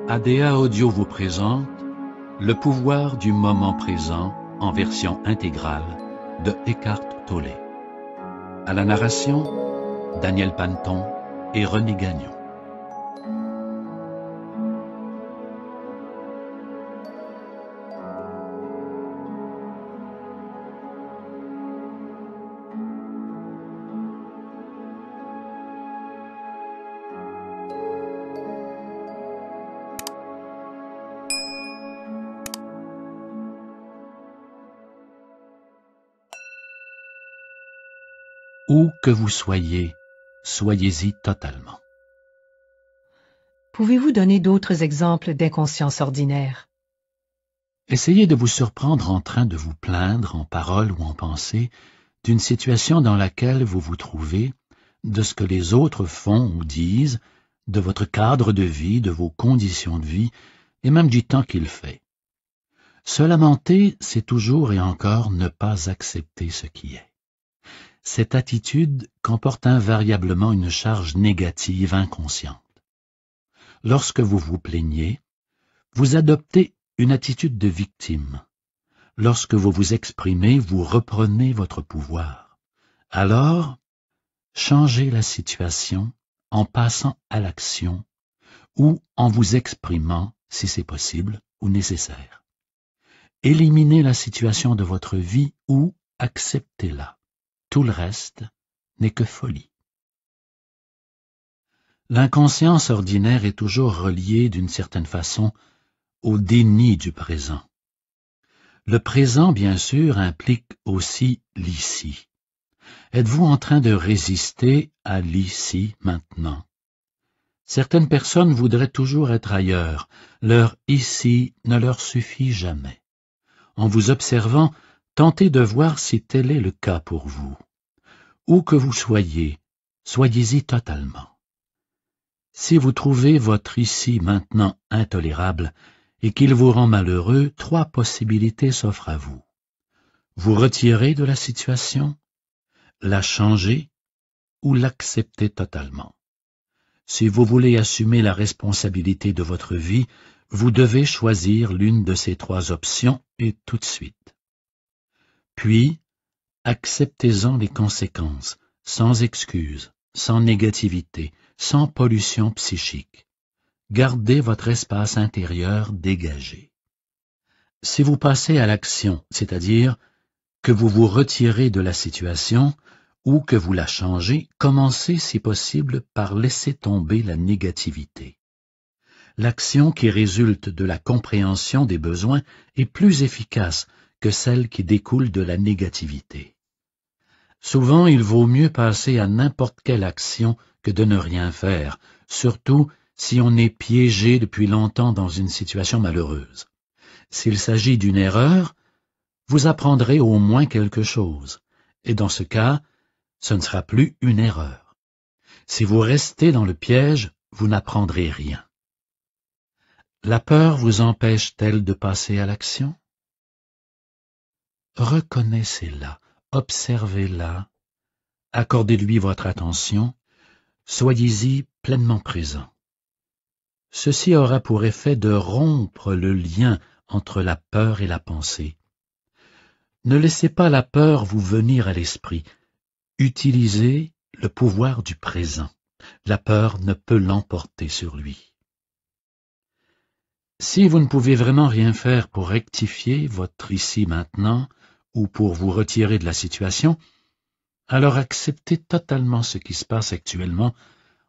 ADA Audio vous présente Le pouvoir du moment présent en version intégrale de Eckhart Tolle. À la narration, Daniel Panton et René Gagnon. Où que vous soyez, soyez-y totalement. Pouvez-vous donner d'autres exemples d'inconscience ordinaire? Essayez de vous surprendre en train de vous plaindre en parole ou en pensée d'une situation dans laquelle vous vous trouvez, de ce que les autres font ou disent, de votre cadre de vie, de vos conditions de vie, et même du temps qu'il fait. Se lamenter, c'est toujours et encore ne pas accepter ce qui est. Cette attitude comporte invariablement une charge négative inconsciente. Lorsque vous vous plaignez, vous adoptez une attitude de victime. Lorsque vous vous exprimez, vous reprenez votre pouvoir. Alors, changez la situation en passant à l'action ou en vous exprimant, si c'est possible ou nécessaire. Éliminez la situation de votre vie ou acceptez-la. Tout le reste n'est que folie. L'inconscience ordinaire est toujours reliée d'une certaine façon au déni du présent. Le présent, bien sûr, implique aussi l'ici. Êtes-vous en train de résister à l'ici maintenant? Certaines personnes voudraient toujours être ailleurs. Leur ici ne leur suffit jamais. En vous observant, tentez de voir si tel est le cas pour vous. Où que vous soyez, soyez-y totalement. Si vous trouvez votre ici maintenant intolérable et qu'il vous rend malheureux, 3 possibilités s'offrent à vous. Vous retirer de la situation, la changer ou l'accepter totalement. Si vous voulez assumer la responsabilité de votre vie, vous devez choisir l'une de ces 3 options et tout de suite. Puis, acceptez-en les conséquences, sans excuse, sans négativité, sans pollution psychique. Gardez votre espace intérieur dégagé. Si vous passez à l'action, c'est-à-dire que vous vous retirez de la situation ou que vous la changez, commencez si possible par laisser tomber la négativité. L'action qui résulte de la compréhension des besoins est plus efficace que celle qui découle de la négativité. Souvent, il vaut mieux passer à n'importe quelle action que de ne rien faire, surtout si on est piégé depuis longtemps dans une situation malheureuse. S'il s'agit d'une erreur, vous apprendrez au moins quelque chose, et dans ce cas, ce ne sera plus une erreur. Si vous restez dans le piège, vous n'apprendrez rien. La peur vous empêche-t-elle de passer à l'action? Reconnaissez-la, observez-la, accordez-lui votre attention, soyez-y pleinement présent. Ceci aura pour effet de rompre le lien entre la peur et la pensée. Ne laissez pas la peur vous venir à l'esprit. Utilisez le pouvoir du présent. La peur ne peut l'emporter sur lui. Si vous ne pouvez vraiment rien faire pour rectifier votre ici maintenant ou pour vous retirer de la situation, alors acceptez totalement ce qui se passe actuellement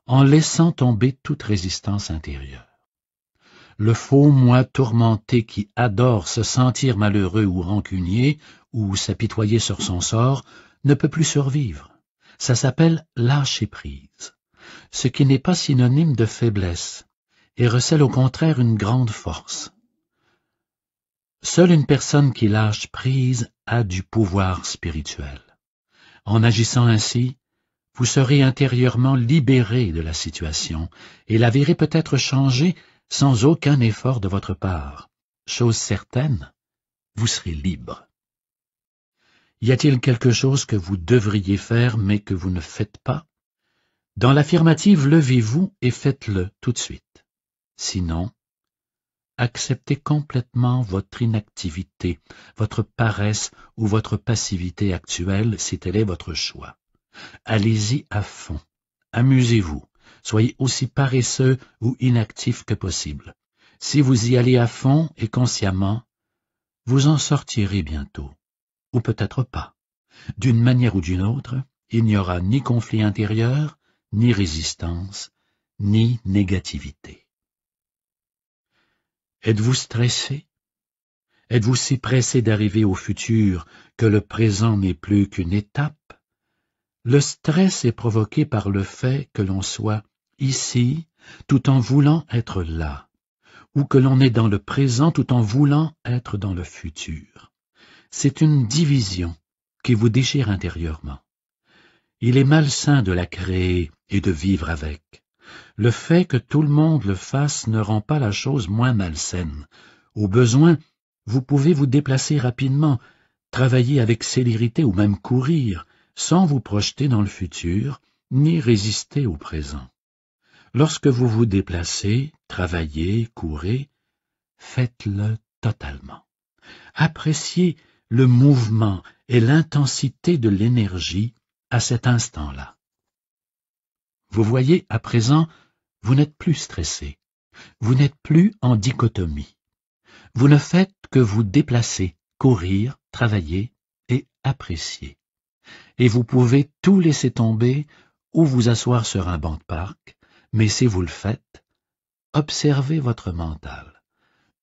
en laissant tomber toute résistance intérieure. Le faux moi tourmenté qui adore se sentir malheureux ou rancunier ou s'apitoyer sur son sort ne peut plus survivre. Ça s'appelle lâcher prise, ce qui n'est pas synonyme de faiblesse et recèle au contraire une grande force. Seule une personne qui lâche prise a du pouvoir spirituel. En agissant ainsi, vous serez intérieurement libéré de la situation et la verrez peut-être changer sans aucun effort de votre part. Chose certaine, vous serez libre. Y a-t-il quelque chose que vous devriez faire mais que vous ne faites pas? Dans l'affirmative, levez-vous et faites-le tout de suite. Sinon, acceptez complètement votre inactivité, votre paresse ou votre passivité actuelle si tel est votre choix. Allez-y à fond. Amusez-vous. Soyez aussi paresseux ou inactif que possible. Si vous y allez à fond et consciemment, vous en sortirez bientôt. Ou peut-être pas. D'une manière ou d'une autre, il n'y aura ni conflit intérieur, ni résistance, ni négativité. Êtes-vous stressé? Êtes-vous si pressé d'arriver au futur que le présent n'est plus qu'une étape? Le stress est provoqué par le fait que l'on soit ici tout en voulant être là, ou que l'on est dans le présent tout en voulant être dans le futur. C'est une division qui vous déchire intérieurement. Il est malsain de la créer et de vivre avec. Le fait que tout le monde le fasse ne rend pas la chose moins malsaine. Au besoin, vous pouvez vous déplacer rapidement, travailler avec célérité ou même courir, sans vous projeter dans le futur, ni résister au présent. Lorsque vous vous déplacez, travaillez, courez, faites-le totalement. Appréciez le mouvement et l'intensité de l'énergie à cet instant-là. Vous voyez, à présent, vous n'êtes plus stressé, vous n'êtes plus en dichotomie. Vous ne faites que vous déplacer, courir, travailler et apprécier. Et vous pouvez tout laisser tomber ou vous asseoir sur un banc de parc, mais si vous le faites, observez votre mental.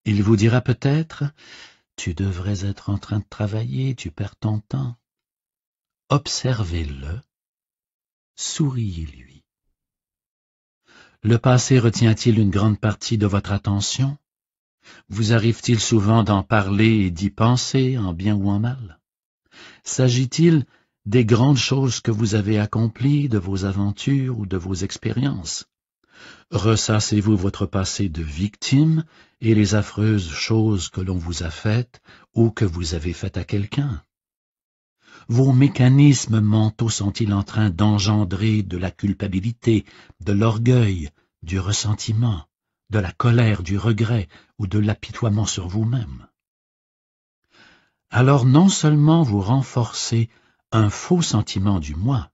Il vous dira peut-être « Tu devrais être en train de travailler, tu perds ton temps ». Observez-le, souriez-lui. Le passé retient-il une grande partie de votre attention? Vous arrive-t-il souvent d'en parler et d'y penser, en bien ou en mal? S'agit-il des grandes choses que vous avez accomplies, de vos aventures ou de vos expériences? Ressassez-vous votre passé de victime et les affreuses choses que l'on vous a faites ou que vous avez faites à quelqu'un? Vos mécanismes mentaux sont-ils en train d'engendrer de la culpabilité, de l'orgueil, du ressentiment, de la colère, du regret ou de l'apitoiement sur vous-même? Alors non seulement vous renforcez un faux sentiment du moi,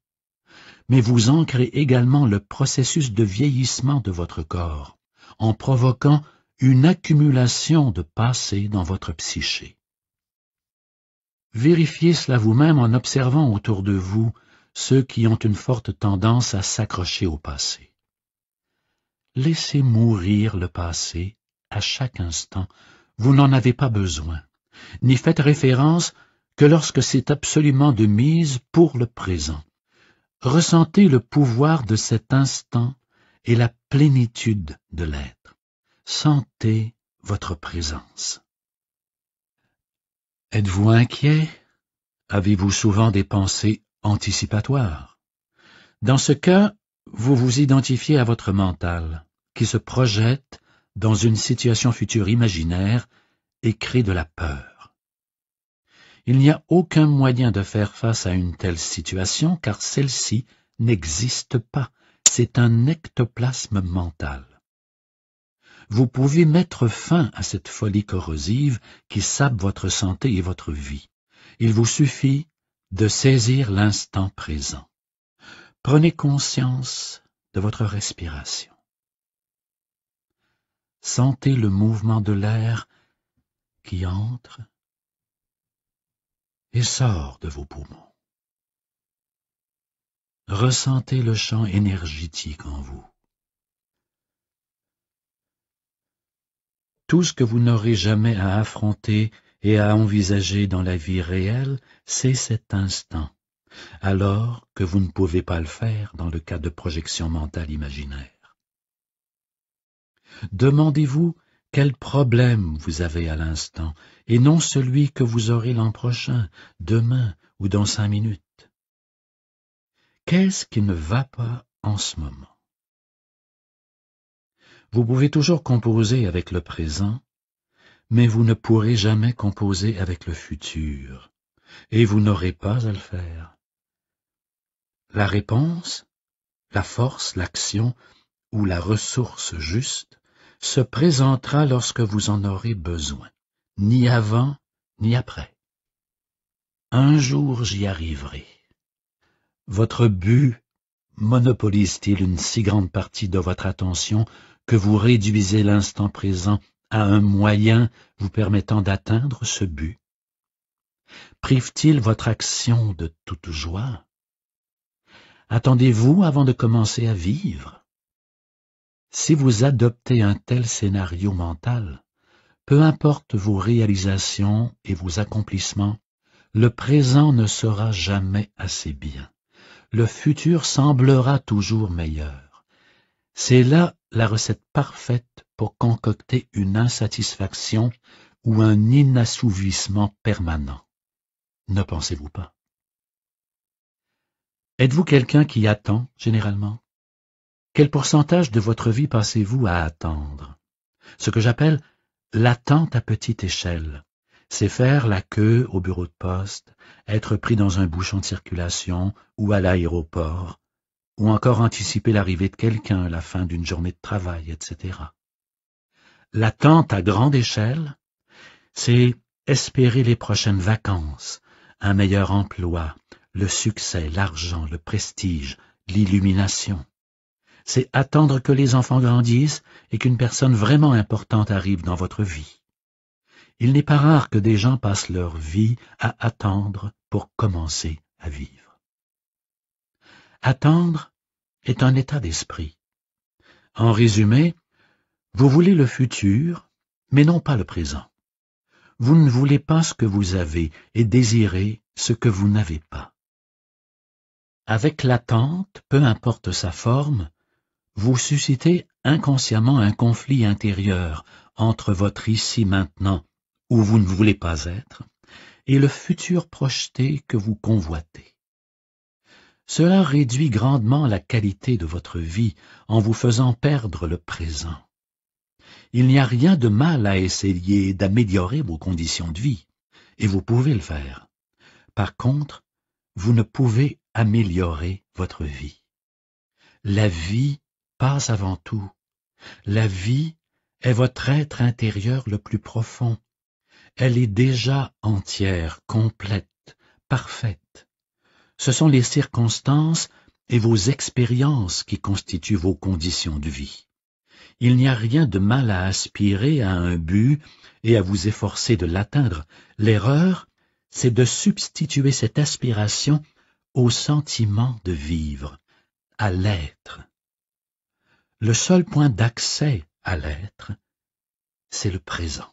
mais vous ancrez également le processus de vieillissement de votre corps, en provoquant une accumulation de passé dans votre psyché. Vérifiez cela vous-même en observant autour de vous ceux qui ont une forte tendance à s'accrocher au passé. Laissez mourir le passé à chaque instant, vous n'en avez pas besoin, n'y faites référence que lorsque c'est absolument de mise pour le présent. Ressentez le pouvoir de cet instant et la plénitude de l'être. Sentez votre présence. Êtes-vous inquiet? Avez-vous souvent des pensées anticipatoires? Dans ce cas, vous vous identifiez à votre mental, qui se projette dans une situation future imaginaire et crée de la peur. Il n'y a aucun moyen de faire face à une telle situation, car celle-ci n'existe pas. C'est un ectoplasme mental. Vous pouvez mettre fin à cette folie corrosive qui sape votre santé et votre vie. Il vous suffit de saisir l'instant présent. Prenez conscience de votre respiration. Sentez le mouvement de l'air qui entre et sort de vos poumons. Ressentez le champ énergétique en vous. Tout ce que vous n'aurez jamais à affronter et à envisager dans la vie réelle, c'est cet instant, alors que vous ne pouvez pas le faire dans le cas de projection mentale imaginaire. Demandez-vous quel problème vous avez à l'instant, et non celui que vous aurez l'an prochain, demain ou dans 5 minutes. Qu'est-ce qui ne va pas en ce moment? Vous pouvez toujours composer avec le présent, mais vous ne pourrez jamais composer avec le futur, et vous n'aurez pas à le faire. La réponse, la force, l'action ou la ressource juste se présentera lorsque vous en aurez besoin, ni avant ni après. Un jour j'y arriverai. Votre but monopolise-t-il une si grande partie de votre attention que vous réduisez l'instant présent à un moyen vous permettant d'atteindre ce but? Prive-t-il votre action de toute joie? Attendez-vous avant de commencer à vivre? Si vous adoptez un tel scénario mental, peu importe vos réalisations et vos accomplissements, le présent ne sera jamais assez bien. Le futur semblera toujours meilleur. C'est là la recette parfaite pour concocter une insatisfaction ou un inassouvissement permanent. Ne pensez-vous pas? Êtes-vous quelqu'un qui attend, généralement? Quel pourcentage de votre vie passez-vous à attendre? Ce que j'appelle l'attente à petite échelle, c'est faire la queue au bureau de poste, être pris dans un bouchon de circulation ou à l'aéroport, ou encore anticiper l'arrivée de quelqu'un à la fin d'une journée de travail, etc. L'attente à grande échelle, c'est espérer les prochaines vacances, un meilleur emploi, le succès, l'argent, le prestige, l'illumination. C'est attendre que les enfants grandissent et qu'une personne vraiment importante arrive dans votre vie. Il n'est pas rare que des gens passent leur vie à attendre pour commencer à vivre. Attendre est un état d'esprit. En résumé, vous voulez le futur, mais non pas le présent. Vous ne voulez pas ce que vous avez et désirez ce que vous n'avez pas. Avec l'attente, peu importe sa forme, vous suscitez inconsciemment un conflit intérieur entre votre ici-maintenant, où vous ne voulez pas être, et le futur projeté que vous convoitez. Cela réduit grandement la qualité de votre vie en vous faisant perdre le présent. Il n'y a rien de mal à essayer d'améliorer vos conditions de vie, et vous pouvez le faire. Par contre, vous ne pouvez améliorer votre vie. La vie passe avant tout. La vie est votre être intérieur le plus profond. Elle est déjà entière, complète, parfaite. Ce sont les circonstances et vos expériences qui constituent vos conditions de vie. Il n'y a rien de mal à aspirer à un but et à vous efforcer de l'atteindre. L'erreur, c'est de substituer cette aspiration au sentiment de vivre, à l'être. Le seul point d'accès à l'être, c'est le présent.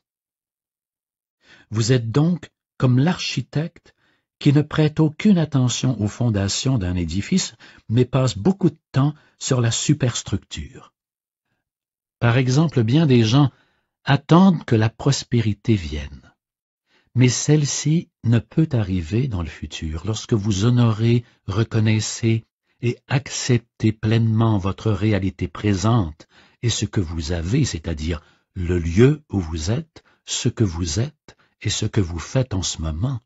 Vous êtes donc comme l'architecte qui ne prête aucune attention aux fondations d'un édifice, mais passe beaucoup de temps sur la superstructure. Par exemple, bien des gens attendent que la prospérité vienne. Mais celle-ci ne peut arriver dans le futur lorsque vous honorez, reconnaissez et acceptez pleinement votre réalité présente et ce que vous avez, c'est-à-dire le lieu où vous êtes, ce que vous êtes et ce que vous faites en ce moment.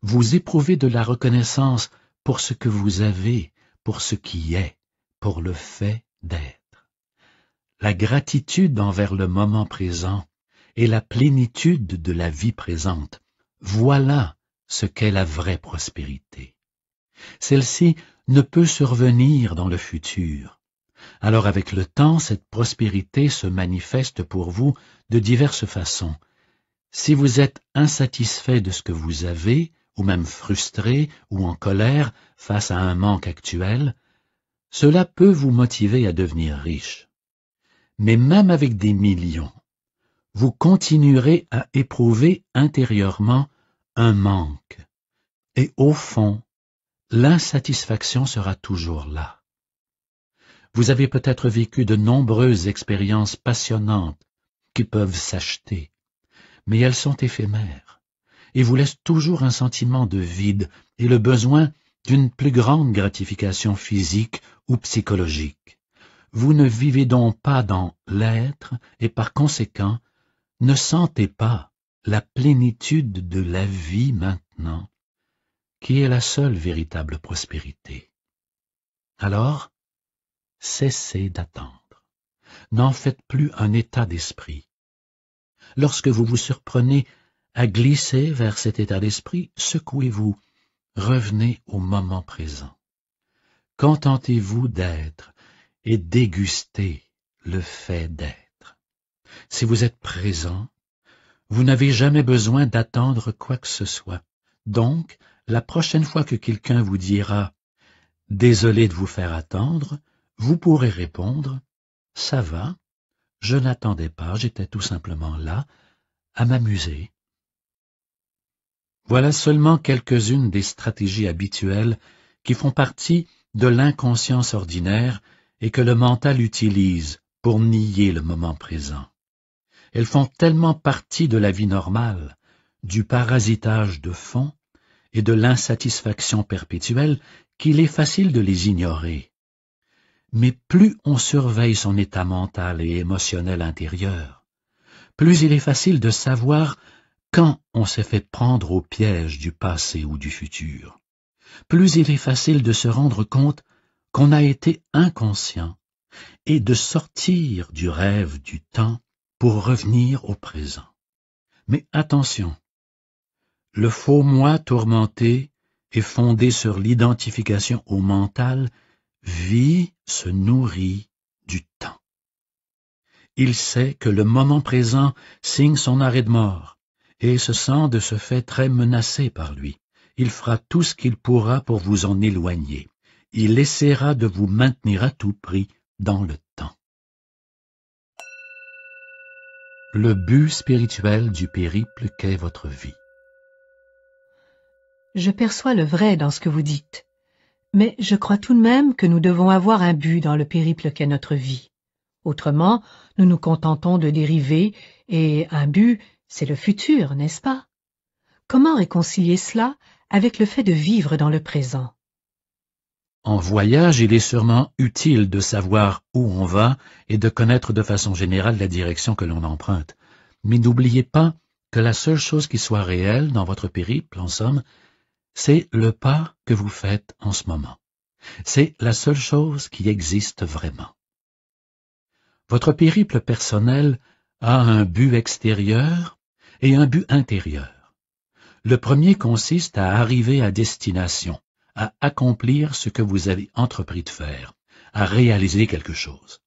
Vous éprouvez de la reconnaissance pour ce que vous avez, pour ce qui est, pour le fait d'être. La gratitude envers le moment présent et la plénitude de la vie présente, voilà ce qu'est la vraie prospérité. Celle-ci ne peut survenir dans le futur. Alors avec le temps, cette prospérité se manifeste pour vous de diverses façons. Si vous êtes insatisfait de ce que vous avez, ou même frustré ou en colère face à un manque actuel, cela peut vous motiver à devenir riche. Mais même avec des millions, vous continuerez à éprouver intérieurement un manque. Et au fond, l'insatisfaction sera toujours là. Vous avez peut-être vécu de nombreuses expériences passionnantes qui peuvent s'acheter, mais elles sont éphémères et vous laissent toujours un sentiment de vide et le besoin d'une plus grande gratification physique ou psychologique. Vous ne vivez donc pas dans l'être et par conséquent, ne sentez pas la plénitude de la vie maintenant, qui est la seule véritable prospérité. Alors, cessez d'attendre. N'en faites plus un état d'esprit. Lorsque vous vous surprenez à glisser vers cet état d'esprit, secouez-vous, revenez au moment présent. Contentez-vous d'être et dégustez le fait d'être. Si vous êtes présent, vous n'avez jamais besoin d'attendre quoi que ce soit. Donc, la prochaine fois que quelqu'un vous dira « Désolé de vous faire attendre », vous pourrez répondre « Ça va, je n'attendais pas, j'étais tout simplement là, à m'amuser. » Voilà seulement quelques-unes des stratégies habituelles qui font partie de l'inconscience ordinaire et que le mental utilise pour nier le moment présent. Elles font tellement partie de la vie normale, du parasitage de fond et de l'insatisfaction perpétuelle qu'il est facile de les ignorer. Mais plus on surveille son état mental et émotionnel intérieur, plus il est facile de savoir quand on s'est fait prendre au piège du passé ou du futur. Plus il est facile de se rendre compte qu'on a été inconscient et de sortir du rêve du temps pour revenir au présent. Mais attention, le faux moi tourmenté et fondé sur l'identification au mental se nourrit du temps. Il sait que le moment présent signe son arrêt de mort et se sent de ce fait très menacé par lui. Il fera tout ce qu'il pourra pour vous en éloigner. Il essaiera de vous maintenir à tout prix dans le temps. Le but spirituel du périple qu'est votre vie. Je perçois le vrai dans ce que vous dites, mais je crois tout de même que nous devons avoir un but dans le périple qu'est notre vie. Autrement, nous nous contentons de dériver, et un but, c'est le futur, n'est-ce pas? Comment réconcilier cela avec le fait de vivre dans le présent? En voyage, il est sûrement utile de savoir où on va et de connaître de façon générale la direction que l'on emprunte. Mais n'oubliez pas que la seule chose qui soit réelle dans votre périple, en somme, c'est le pas que vous faites en ce moment. C'est la seule chose qui existe vraiment. Votre périple personnel a un but extérieur et un but intérieur. Le premier consiste à arriver à destination, à accomplir ce que vous avez entrepris de faire, à réaliser quelque chose.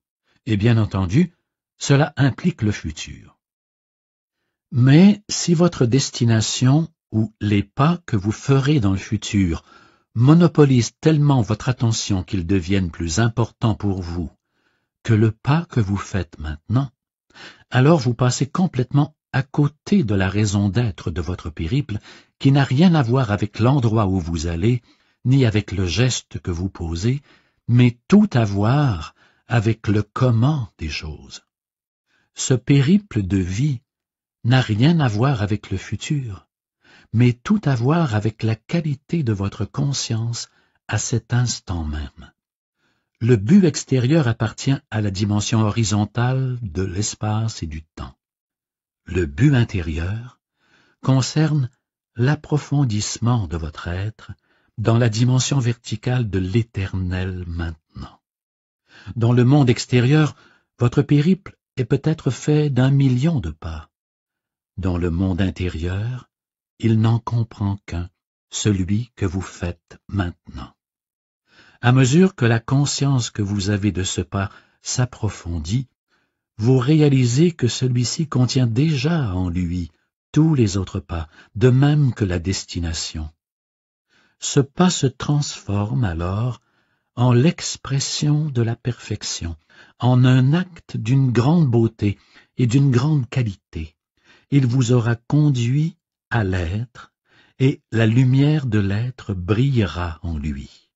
Et bien entendu, cela implique le futur. Mais si votre destination ou les pas que vous ferez dans le futur monopolisent tellement votre attention qu'ils deviennent plus importants pour vous que le pas que vous faites maintenant, alors vous passez complètement à côté de la raison d'être de votre périple qui n'a rien à voir avec l'endroit où vous allez, ni avec le geste que vous posez, mais tout à voir avec le comment des choses. Ce périple de vie n'a rien à voir avec le futur, mais tout à voir avec la qualité de votre conscience à cet instant même. Le but extérieur appartient à la dimension horizontale de l'espace et du temps. Le but intérieur concerne l'approfondissement de votre être dans la dimension verticale de l'éternel maintenant. Dans le monde extérieur, votre périple est peut-être fait d'1 million de pas. Dans le monde intérieur, il n'en comprend qu'un, celui que vous faites maintenant. À mesure que la conscience que vous avez de ce pas s'approfondit, vous réalisez que celui-ci contient déjà en lui tous les autres pas, de même que la destination. Ce pas se transforme alors en l'expression de la perfection, en un acte d'une grande beauté et d'une grande qualité. Il vous aura conduit à l'être, et la lumière de l'être brillera en lui.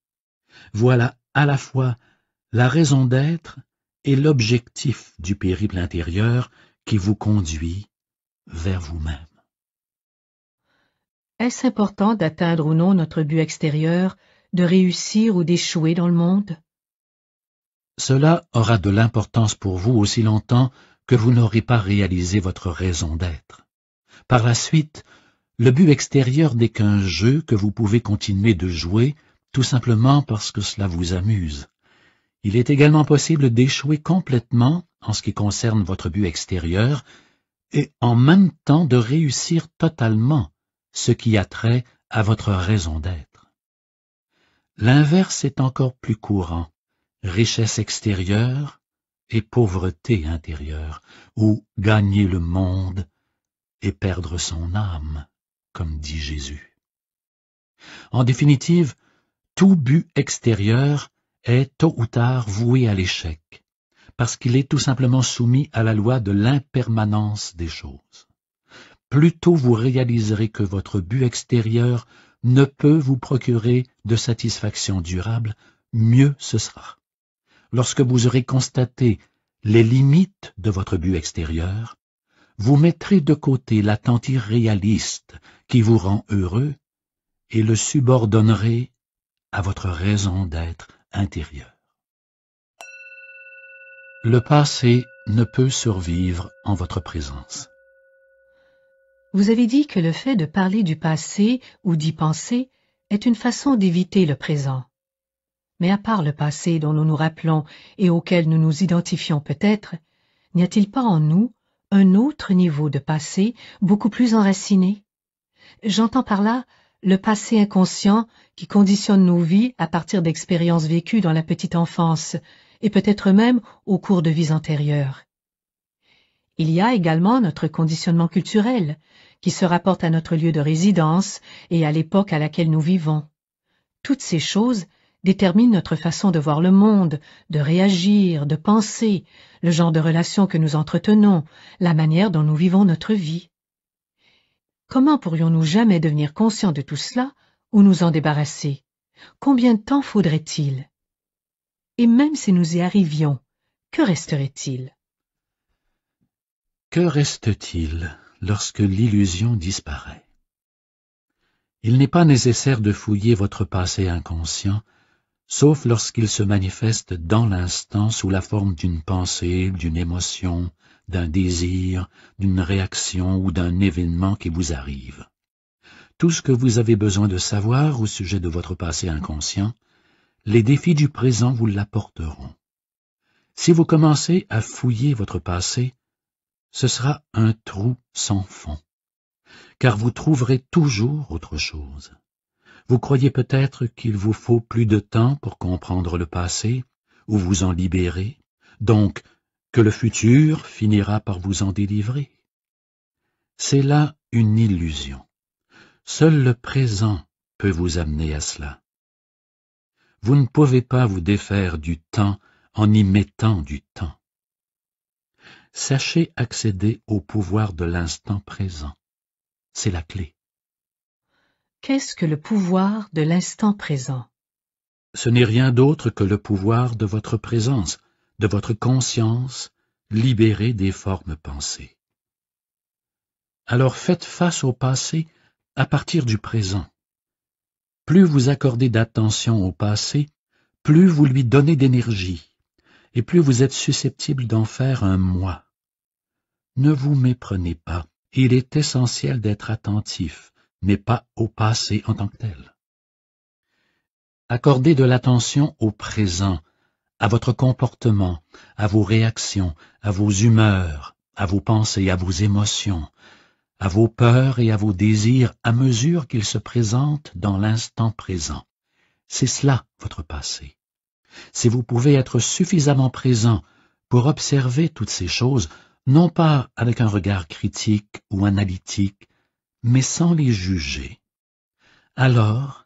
Voilà à la fois la raison d'être et l'objectif du périple intérieur qui vous conduit vers vous-même. Est-ce important d'atteindre ou non notre but extérieur, de réussir ou d'échouer dans le monde? Cela aura de l'importance pour vous aussi longtemps que vous n'aurez pas réalisé votre raison d'être. Par la suite, le but extérieur n'est qu'un jeu que vous pouvez continuer de jouer tout simplement parce que cela vous amuse. Il est également possible d'échouer complètement en ce qui concerne votre but extérieur et en même temps de réussir totalement ce qui a trait à votre raison d'être. L'inverse est encore plus courant, richesse extérieure et pauvreté intérieure, ou gagner le monde et perdre son âme, comme dit Jésus. En définitive, tout but extérieur est tôt ou tard voué à l'échec, parce qu'il est tout simplement soumis à la loi de l'impermanence des choses. Plus tôt vous réaliserez que votre but extérieur ne peut vous procurer de satisfaction durable, mieux ce sera. Lorsque vous aurez constaté les limites de votre but extérieur, vous mettrez de côté l'attente irréaliste qui vous rend heureux et le subordonnerez à votre raison d'être intérieure. Le passé ne peut survivre en votre présence. Vous avez dit que le fait de parler du passé ou d'y penser est une façon d'éviter le présent. Mais à part le passé dont nous nous rappelons et auquel nous nous identifions peut-être, n'y a-t-il pas en nous un autre niveau de passé beaucoup plus enraciné? J'entends par là le passé inconscient qui conditionne nos vies à partir d'expériences vécues dans la petite enfance et peut-être même au cours de vies antérieures. Il y a également notre conditionnement culturel qui se rapporte à notre lieu de résidence et à l'époque à laquelle nous vivons. Toutes ces choses déterminent notre façon de voir le monde, de réagir, de penser, le genre de relations que nous entretenons, la manière dont nous vivons notre vie. Comment pourrions-nous jamais devenir conscients de tout cela ou nous en débarrasser? Combien de temps faudrait-il? Et même si nous y arrivions, que resterait-il? Que reste-t-il lorsque l'illusion disparaît? Il n'est pas nécessaire de fouiller votre passé inconscient, sauf lorsqu'il se manifeste dans l'instant sous la forme d'une pensée, d'une émotion, d'un désir, d'une réaction ou d'un événement qui vous arrive. Tout ce que vous avez besoin de savoir au sujet de votre passé inconscient, les défis du présent vous l'apporteront. Si vous commencez à fouiller votre passé, ce sera un trou sans fond, car vous trouverez toujours autre chose. Vous croyez peut-être qu'il vous faut plus de temps pour comprendre le passé, ou vous en libérer, donc que le futur finira par vous en délivrer. C'est là une illusion. Seul le présent peut vous amener à cela. Vous ne pouvez pas vous défaire du temps en y mettant du temps. Sachez accéder au pouvoir de l'instant présent. C'est la clé. Qu'est-ce que le pouvoir de l'instant présent? Ce n'est rien d'autre que le pouvoir de votre présence, de votre conscience, libérée des formes pensées. Alors faites face au passé à partir du présent. Plus vous accordez d'attention au passé, plus vous lui donnez d'énergie, et plus vous êtes susceptible d'en faire un moi. Ne vous méprenez pas, il est essentiel d'être attentif, mais pas au passé en tant que tel. Accordez de l'attention au présent, à votre comportement, à vos réactions, à vos humeurs, à vos pensées, à vos émotions, à vos peurs et à vos désirs à mesure qu'ils se présentent dans l'instant présent. C'est cela, votre passé. Si vous pouvez être suffisamment présent pour observer toutes ces choses, non pas avec un regard critique ou analytique, mais sans les juger, alors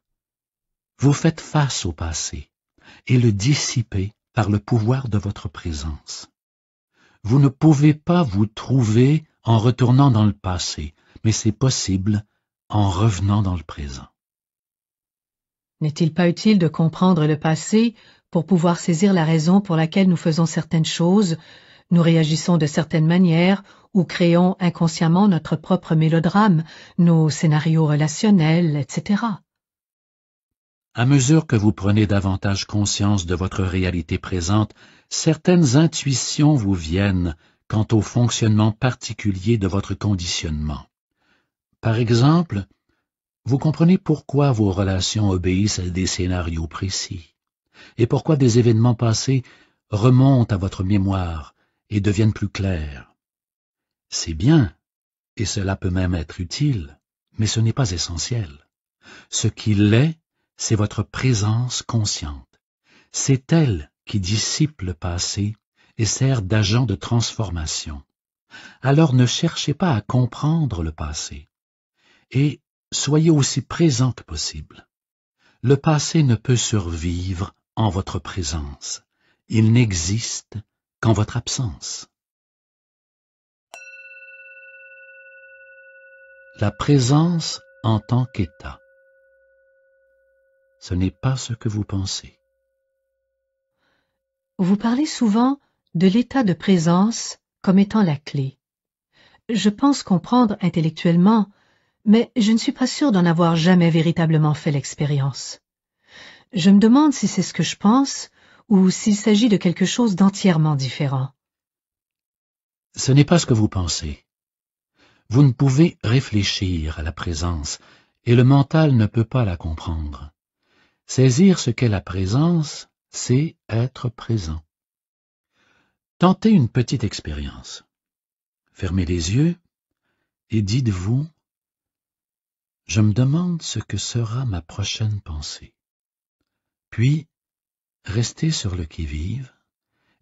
vous faites face au passé et le dissipez par le pouvoir de votre présence. Vous ne pouvez pas vous trouver en retournant dans le passé, mais c'est possible en revenant dans le présent. N'est-il pas utile de comprendre le passé pour pouvoir saisir la raison pour laquelle nous faisons certaines choses, nous réagissons de certaines manières ou créons inconsciemment notre propre mélodrame, nos scénarios relationnels, etc. À mesure que vous prenez davantage conscience de votre réalité présente, certaines intuitions vous viennent quant au fonctionnement particulier de votre conditionnement. Par exemple, vous comprenez pourquoi vos relations obéissent à des scénarios précis. et pourquoi des événements passés remontent à votre mémoire et deviennent plus clairs. C'est bien, et cela peut même être utile, mais ce n'est pas essentiel. Ce qui l'est, c'est votre présence consciente. C'est elle qui dissipe le passé et sert d'agent de transformation. Alors ne cherchez pas à comprendre le passé, et soyez aussi présent que possible. Le passé ne peut survivre en votre présence. Il n'existe qu'en votre absence. La présence en tant qu'état. Ce n'est pas ce que vous pensez. Vous parlez souvent de l'état de présence comme étant la clé. Je pense comprendre intellectuellement, mais je ne suis pas sûre d'en avoir jamais véritablement fait l'expérience. Je me demande si c'est ce que je pense ou s'il s'agit de quelque chose d'entièrement différent. Ce n'est pas ce que vous pensez. Vous ne pouvez réfléchir à la présence, et le mental ne peut pas la comprendre. Saisir ce qu'est la présence, c'est être présent. Tentez une petite expérience. Fermez les yeux et dites-vous « Je me demande ce que sera ma prochaine pensée ». Puis, restez sur le qui-vive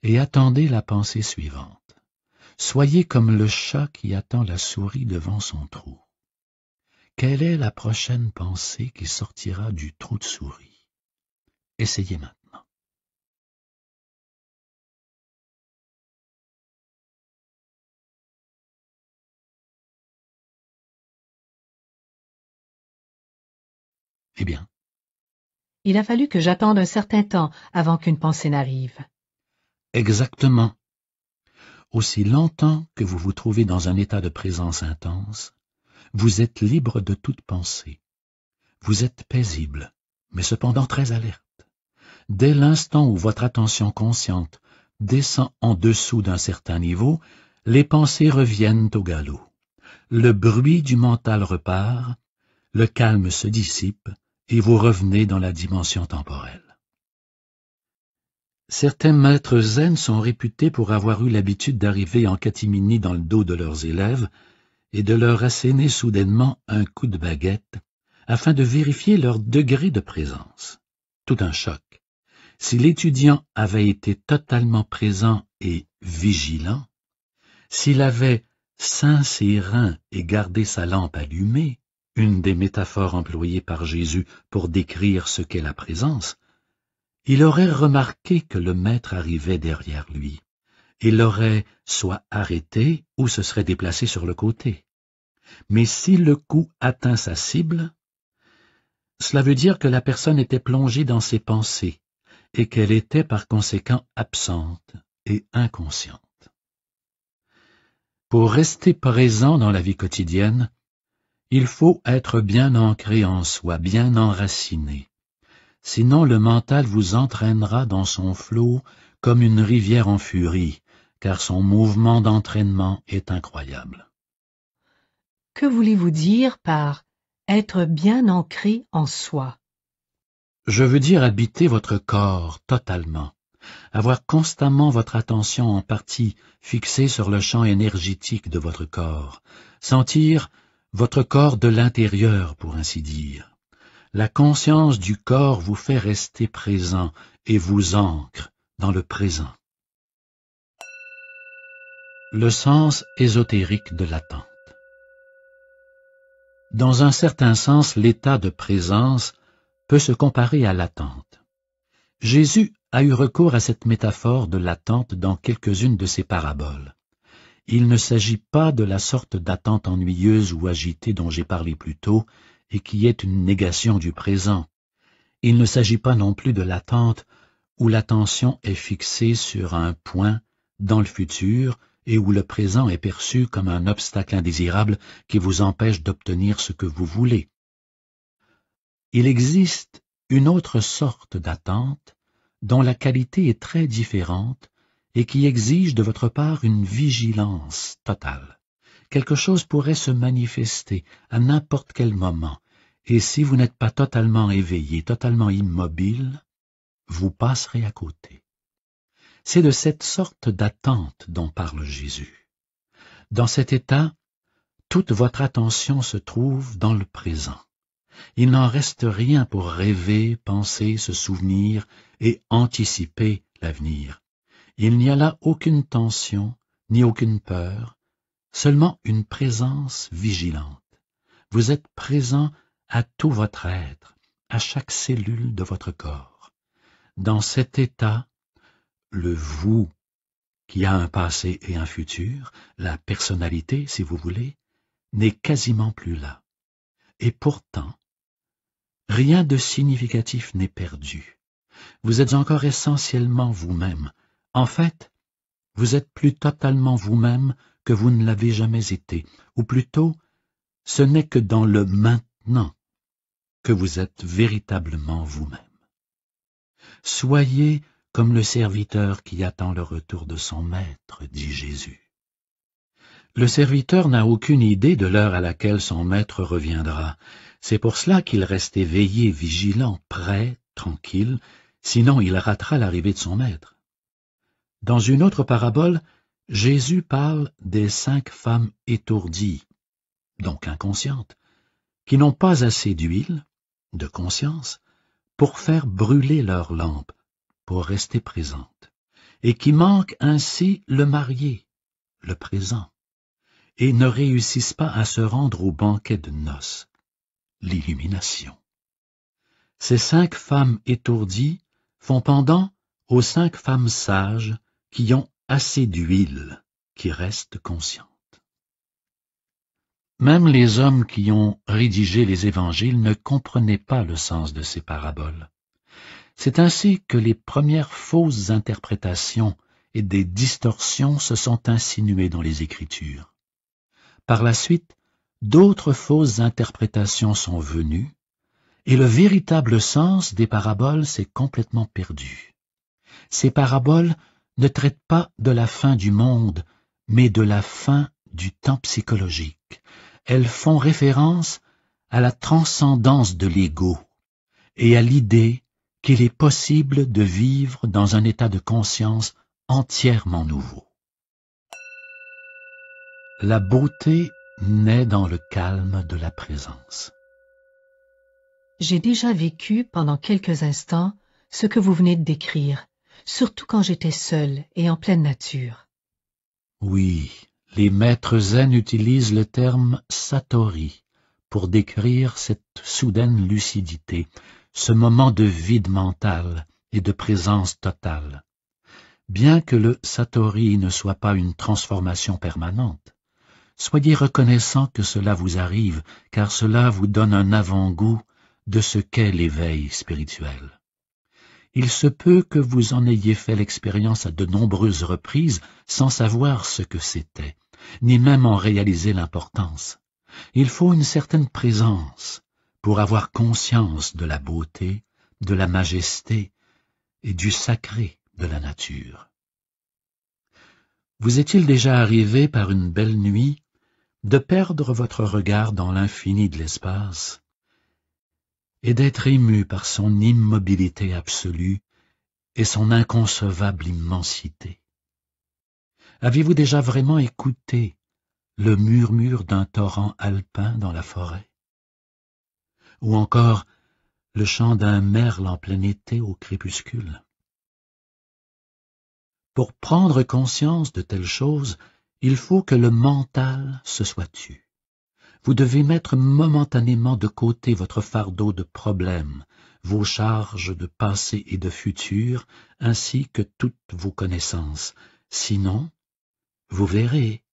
et attendez la pensée suivante. Soyez comme le chat qui attend la souris devant son trou. Quelle est la prochaine pensée qui sortira du trou de souris? Essayez maintenant. Eh bien, Il a fallu que j'attende un certain temps avant qu'une pensée n'arrive. exactement. Aussi longtemps que vous vous trouvez dans un état de présence intense, vous êtes libre de toute pensée. Vous êtes paisible, mais cependant très alerte. Dès l'instant où votre attention consciente descend en dessous d'un certain niveau, les pensées reviennent au galop. Le bruit du mental repart, le calme se dissipe et vous revenez dans la dimension temporelle. Certains maîtres zen sont réputés pour avoir eu l'habitude d'arriver en catimini dans le dos de leurs élèves et de leur asséner soudainement un coup de baguette afin de vérifier leur degré de présence. Tout un choc. Si l'étudiant avait été totalement présent et vigilant, s'il avait ceint ses reins et gardé sa lampe allumée, une des métaphores employées par Jésus pour décrire ce qu'est la présence, il aurait remarqué que le maître arrivait derrière lui et l'aurait soit arrêté ou se serait déplacé sur le côté. Mais si le coup atteint sa cible, cela veut dire que la personne était plongée dans ses pensées et qu'elle était par conséquent absente et inconsciente. Pour rester présent dans la vie quotidienne, il faut être bien ancré en soi, bien enraciné. Sinon le mental vous entraînera dans son flot comme une rivière en furie, car son mouvement d'entraînement est incroyable. Que voulez-vous dire par être bien ancré en soi? Je veux dire habiter votre corps totalement, avoir constamment votre attention en partie fixée sur le champ énergétique de votre corps, sentir votre corps de l'intérieur, pour ainsi dire. La conscience du corps vous fait rester présent et vous ancre dans le présent. Le sens ésotérique de l'attente. Dans un certain sens, l'état de présence peut se comparer à l'attente. Jésus a eu recours à cette métaphore de l'attente dans quelques-unes de ses paraboles. Il ne s'agit pas de la sorte d'attente ennuyeuse ou agitée dont j'ai parlé plus tôt, et qui est une négation du présent. Il ne s'agit pas non plus de l'attente où l'attention est fixée sur un point dans le futur et où le présent est perçu comme un obstacle indésirable qui vous empêche d'obtenir ce que vous voulez. Il existe une autre sorte d'attente dont la qualité est très différente et qui exige de votre part une vigilance totale. Quelque chose pourrait se manifester à n'importe quel moment, et si vous n'êtes pas totalement éveillé, totalement immobile, vous passerez à côté. C'est de cette sorte d'attente dont parle Jésus. Dans cet état, toute votre attention se trouve dans le présent. Il n'en reste rien pour rêver, penser, se souvenir et anticiper l'avenir. Il n'y a là aucune tension, ni aucune peur, seulement une présence vigilante. Vous êtes présent à tout votre être, à chaque cellule de votre corps. Dans cet état, le vous, qui a un passé et un futur, la personnalité, si vous voulez, n'est quasiment plus là. Et pourtant, rien de significatif n'est perdu. Vous êtes encore essentiellement vous-même. En fait, vous êtes plus totalement vous-même que vous ne l'avez jamais été, ou plutôt, ce n'est que dans le maintenant que vous êtes véritablement vous-même. Soyez comme le serviteur qui attend le retour de son maître, dit Jésus. Le serviteur n'a aucune idée de l'heure à laquelle son maître reviendra. C'est pour cela qu'il reste éveillé, vigilant, prêt, tranquille, sinon il ratera l'arrivée de son maître. Dans une autre parabole, Jésus parle des 5 femmes étourdies, donc inconscientes, qui n'ont pas assez d'huile, de conscience, pour faire brûler leur lampe, pour rester présentes, et qui manquent ainsi le marié, le présent, et ne réussissent pas à se rendre au banquet de noces, l'illumination. Ces 5 femmes étourdies font pendant aux 5 femmes sages qui ont assez d'huile, qui restent conscientes. Même les hommes qui ont rédigé les évangiles ne comprenaient pas le sens de ces paraboles. C'est ainsi que les premières fausses interprétations et des distorsions se sont insinuées dans les Écritures. Par la suite, d'autres fausses interprétations sont venues, et le véritable sens des paraboles s'est complètement perdu. Ces paraboles ne traitent pas de la fin du monde, mais de la fin du temps psychologique. Elles font référence à la transcendance de l'ego et à l'idée qu'il est possible de vivre dans un état de conscience entièrement nouveau. La beauté naît dans le calme de la présence. J'ai déjà vécu pendant quelques instants ce que vous venez de décrire, surtout quand j'étais seule et en pleine nature. Oui, les maîtres zen utilisent le terme satori pour décrire cette soudaine lucidité, ce moment de vide mental et de présence totale. Bien que le satori ne soit pas une transformation permanente, soyez reconnaissant que cela vous arrive, car cela vous donne un avant-goût de ce qu'est l'éveil spirituel. Il se peut que vous en ayez fait l'expérience à de nombreuses reprises sans savoir ce que c'était, ni même en réaliser l'importance. Il faut une certaine présence pour avoir conscience de la beauté, de la majesté et du sacré de la nature. Vous est-il déjà arrivé par une belle nuit de perdre votre regard dans l'infini de l'espace et d'être ému par son immobilité absolue et son inconcevable immensité? Avez-vous déjà vraiment écouté le murmure d'un torrent alpin dans la forêt? Ou encore le chant d'un merle en plein été au crépuscule? Pour prendre conscience de telles choses, il faut que le mental se soit tu. Vous devez mettre momentanément de côté votre fardeau de problèmes, vos charges de passé et de futur, ainsi que toutes vos connaissances. Sinon, vous verrez,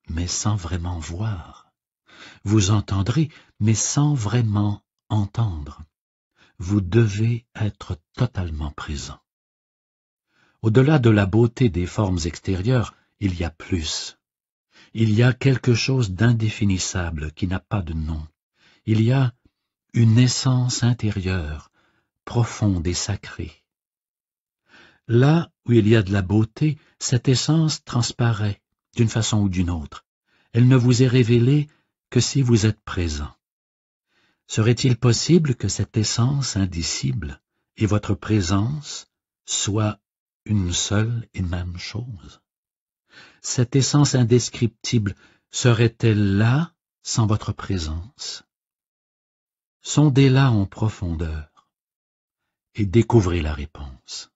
mais sans vraiment voir. Vous entendrez, mais sans vraiment entendre. Vous devez être totalement présent. Au-delà de la beauté des formes extérieures, il y a plus. Il y a quelque chose d'indéfinissable qui n'a pas de nom. Il y a une essence intérieure, profonde et sacrée. Là où il y a de la beauté, cette essence transparaît d'une façon ou d'une autre. Elle ne vous est révélée que si vous êtes présent. Serait-il possible que cette essence indicible et votre présence soient une seule et même chose? Cette essence indescriptible serait-elle là sans votre présence? Sondez-la en profondeur et découvrez la réponse.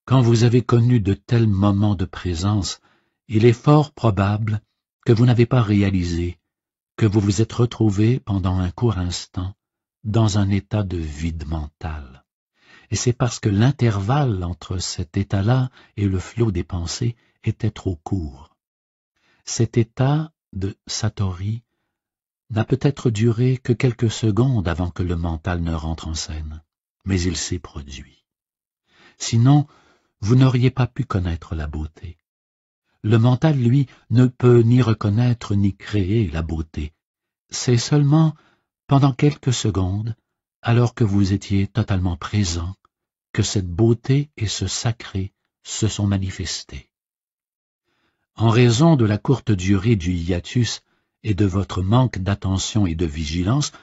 Quand vous avez connu de tels moments de présence, il est fort probable que vous n'avez pas réalisé que vous vous êtes retrouvé pendant un court instant dans un état de vide mental. Et c'est parce que l'intervalle entre cet état-là et le flot des pensées était trop court. Cet état de satori n'a peut-être duré que quelques secondes avant que le mental ne rentre en scène, mais il s'est produit. Sinon, vous n'auriez pas pu connaître la beauté. Le mental, lui, ne peut ni reconnaître ni créer la beauté. C'est seulement pendant quelques secondes, alors que vous étiez totalement présent, que cette beauté et ce sacré se sont manifestés. En raison de la courte durée du hiatus et de votre manque d'attention et de vigilance,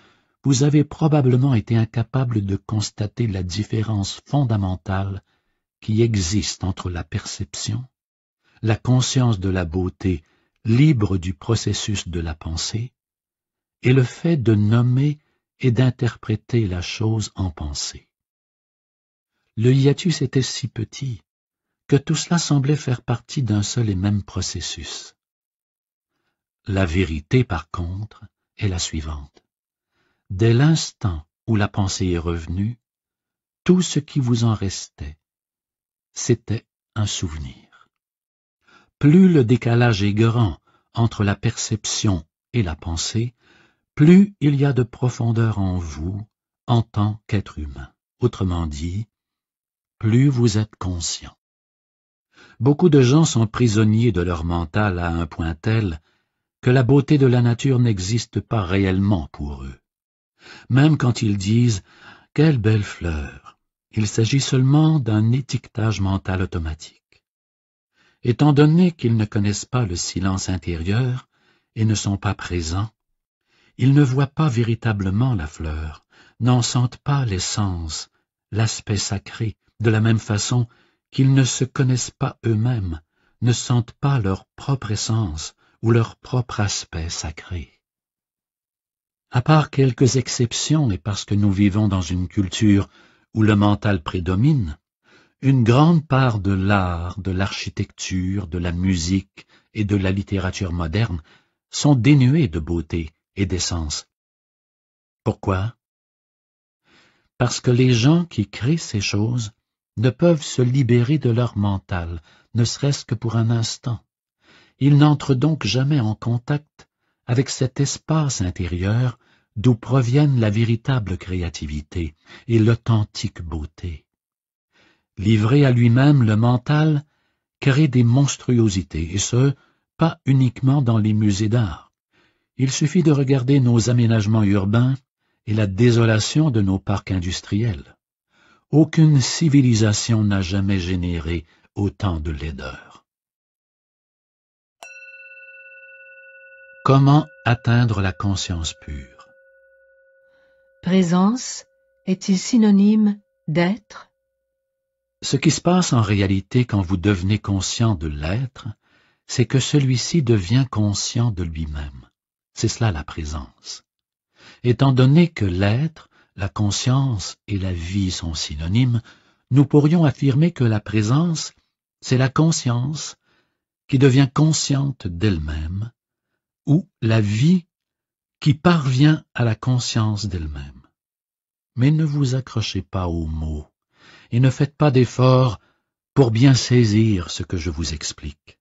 vous avez probablement été incapable de constater la différence fondamentale qui existe entre la perception, la conscience de la beauté libre du processus de la pensée, et le fait de nommer et d'interpréter la chose en pensée. Le hiatus était si petit que tout cela semblait faire partie d'un seul et même processus. La vérité, par contre, est la suivante. Dès l'instant où la pensée est revenue, tout ce qui vous en restait, c'était un souvenir. Plus le décalage est grand entre la perception et la pensée, plus il y a de profondeur en vous en tant qu'être humain. Autrement dit, plus vous êtes conscient. Beaucoup de gens sont prisonniers de leur mental à un point tel que la beauté de la nature n'existe pas réellement pour eux. Même quand ils disent « Quelle belle fleur !», il s'agit seulement d'un étiquetage mental automatique. Étant donné qu'ils ne connaissent pas le silence intérieur et ne sont pas présents, ils ne voient pas véritablement la fleur, n'en sentent pas l'essence, l'aspect sacré, de la même façon qu'ils ne se connaissent pas eux-mêmes, ne sentent pas leur propre essence ou leur propre aspect sacré. À part quelques exceptions et parce que nous vivons dans une culture où le mental prédomine, une grande part de l'art, de l'architecture, de la musique et de la littérature moderne sont dénuées de beauté et d'essence. Pourquoi? Parce que les gens qui créent ces choses ne peuvent se libérer de leur mental, ne serait-ce que pour un instant. Ils n'entrent donc jamais en contact avec cet espace intérieur d'où proviennent la véritable créativité et l'authentique beauté. Livré à lui-même, le mental crée des monstruosités, et ce, pas uniquement dans les musées d'art. Il suffit de regarder nos aménagements urbains et la désolation de nos parcs industriels. Aucune civilisation n'a jamais généré autant de laideur. Comment atteindre la conscience pure? Présence est-il synonyme d'être? Ce qui se passe en réalité quand vous devenez conscient de l'être, c'est que celui-ci devient conscient de lui-même. C'est cela la présence. Étant donné que l'être, la conscience et la vie sont synonymes, nous pourrions affirmer que la présence, c'est la conscience qui devient consciente d'elle-même, ou la vie qui parvient à la conscience d'elle-même. Mais ne vous accrochez pas aux mots et ne faites pas d'efforts pour bien saisir ce que je vous explique.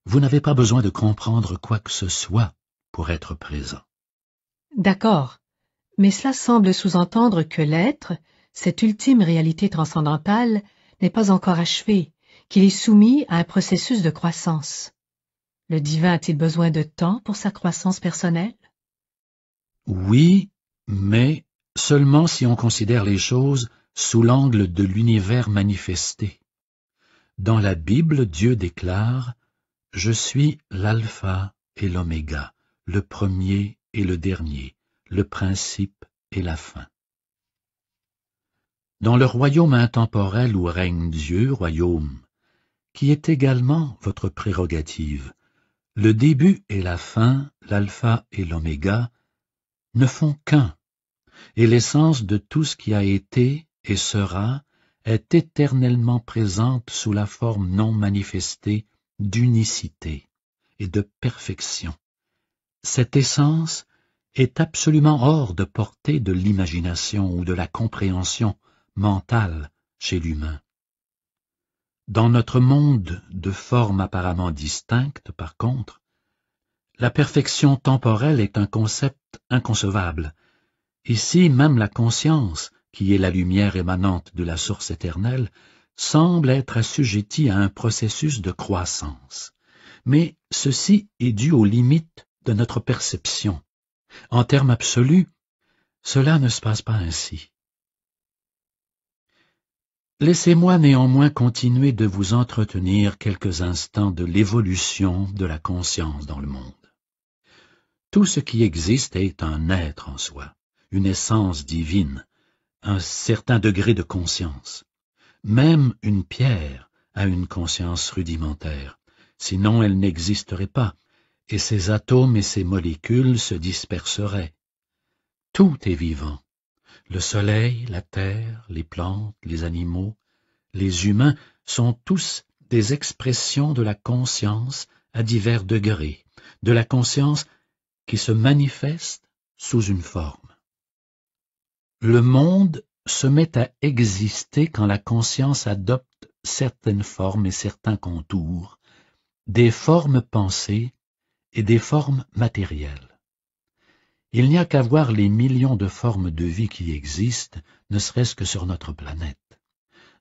Vous n'avez pas besoin de comprendre quoi que ce soit pour être présent. D'accord, mais cela semble sous-entendre que l'être, cette ultime réalité transcendantale, n'est pas encore achevé, qu'il est soumis à un processus de croissance. Le divin a-t-il besoin de temps pour sa croissance personnelle? Oui, mais seulement si on considère les choses sous l'angle de l'univers manifesté. Dans la Bible, Dieu déclare « Je suis l'alpha et l'oméga, le premier et le dernier, le principe et la fin. » dans le royaume intemporel où règne Dieu, royaume, qui est également votre prérogative, le début et la fin, l'alpha et l'oméga, ne font qu'un, et l'essence de tout ce qui a été et sera est éternellement présente sous la forme non manifestée d'unicité et de perfection. Cette essence est absolument hors de portée de l'imagination ou de la compréhension mentale chez l'humain. Dans notre monde de formes apparemment distinctes, par contre, la perfection temporelle est un concept inconcevable. Ici, même la conscience, qui est la lumière émanante de la source éternelle, semble être assujettie à un processus de croissance. Mais ceci est dû aux limites de notre perception. En termes absolus, cela ne se passe pas ainsi. Laissez-moi néanmoins continuer de vous entretenir quelques instants de l'évolution de la conscience dans le monde. Tout ce qui existe est un être en soi, une essence divine, un certain degré de conscience. Même une pierre a une conscience rudimentaire, sinon elle n'existerait pas, et ses atomes et ses molécules se disperseraient. Tout est vivant. Le soleil, la terre, les plantes, les animaux, les humains sont tous des expressions de la conscience à divers degrés, de la conscience qui se manifeste sous une forme. Le monde se met à exister quand la conscience adopte certaines formes et certains contours, des formes pensées et des formes matérielles. Il n'y a qu'à voir les millions de formes de vie qui existent, ne serait-ce que sur notre planète,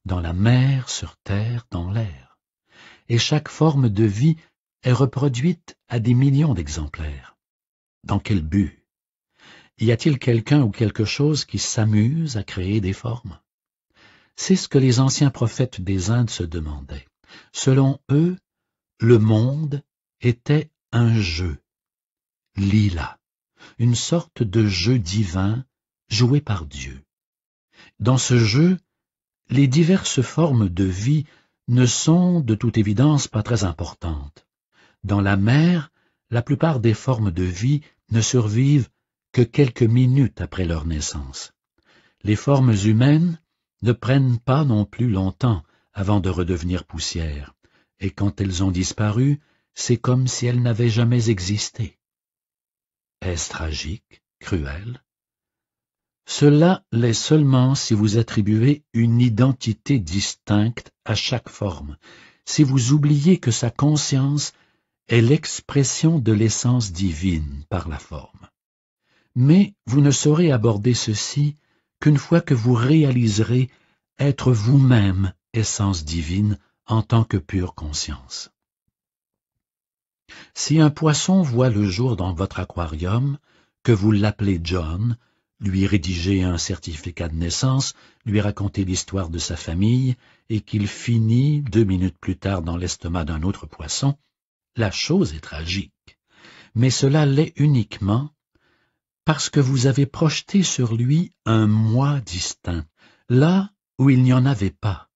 dans la mer, sur terre, dans l'air. Et chaque forme de vie est reproduite à des millions d'exemplaires. Dans quel but? Y a-t-il quelqu'un ou quelque chose qui s'amuse à créer des formes? C'est ce que les anciens prophètes des Indes se demandaient. Selon eux, le monde était un jeu, lila, une sorte de jeu divin joué par Dieu. Dans ce jeu, les diverses formes de vie ne sont de toute évidence pas très importantes. Dans la mer, la plupart des formes de vie ne survivent que quelques minutes après leur naissance. Les formes humaines ne prennent pas non plus longtemps avant de redevenir poussière, et quand elles ont disparu, c'est comme si elles n'avaient jamais existé. Est-ce tragique, cruel? Cela l'est seulement si vous attribuez une identité distincte à chaque forme, si vous oubliez que sa conscience est l'expression de l'essence divine par la forme. Mais vous ne saurez aborder ceci qu'une fois que vous réaliserez être vous-même essence divine en tant que pure conscience. Si un poisson voit le jour dans votre aquarium, que vous l'appelez John, lui rédigez un certificat de naissance, lui racontez l'histoire de sa famille, et qu'il finit 2 minutes plus tard dans l'estomac d'un autre poisson, la chose est tragique. Mais cela l'est uniquement parce que vous avez projeté sur lui un moi distinct, là où il n'y en avait pas.